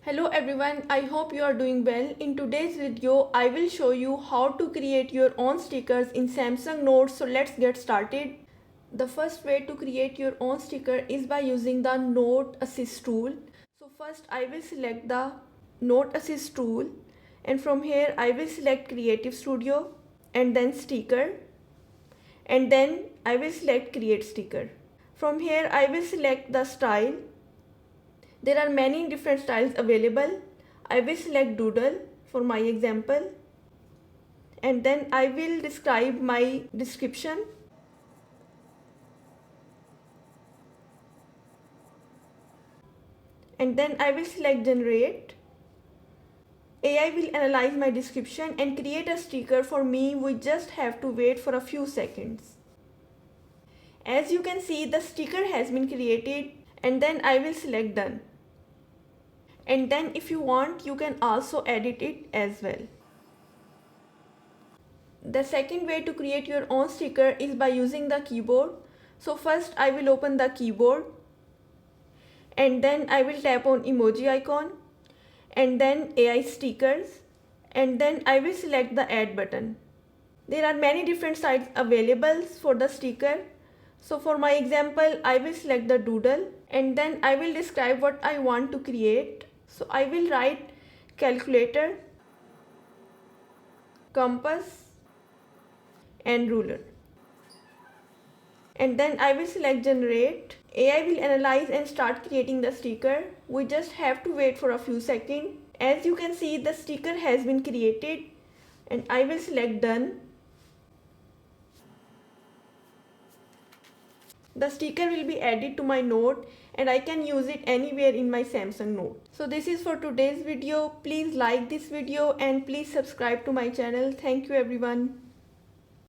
Hello everyone, I hope you are doing well. In today's video, I will show you how to create your own stickers in Samsung Note. So let's get started. The first way to create your own sticker is by using the Note Assist tool. So first I will select the Note Assist tool, and from here I will select Creative Studio and then Sticker, and then I will select Create Sticker. From here I will select the style. There are many different styles available. I will select doodle for my example, and then I will describe my description, and then I will select generate. AI will analyze my description and create a sticker for me. We just have to wait for a few seconds. As you can see, the sticker has been created, and then I will select done. And then if you want, you can also edit it as well. The second way to create your own sticker is by using the keyboard. So first I will open the keyboard, and then I will tap on emoji icon and then AI stickers, and then I will select the add button. There are many different styles available for the sticker. So for my example, I will select the doodle, and then I will describe what I want to create. So I will write calculator, compass and ruler, and then I will select generate. AI will analyze and start creating the sticker. We just have to wait for a few seconds. As you can see, the sticker has been created, and I will select done. The sticker will be added to my note, and I can use it anywhere in my Samsung Note. So this is for today's video. Please like this video and please subscribe to my channel. Thank you everyone.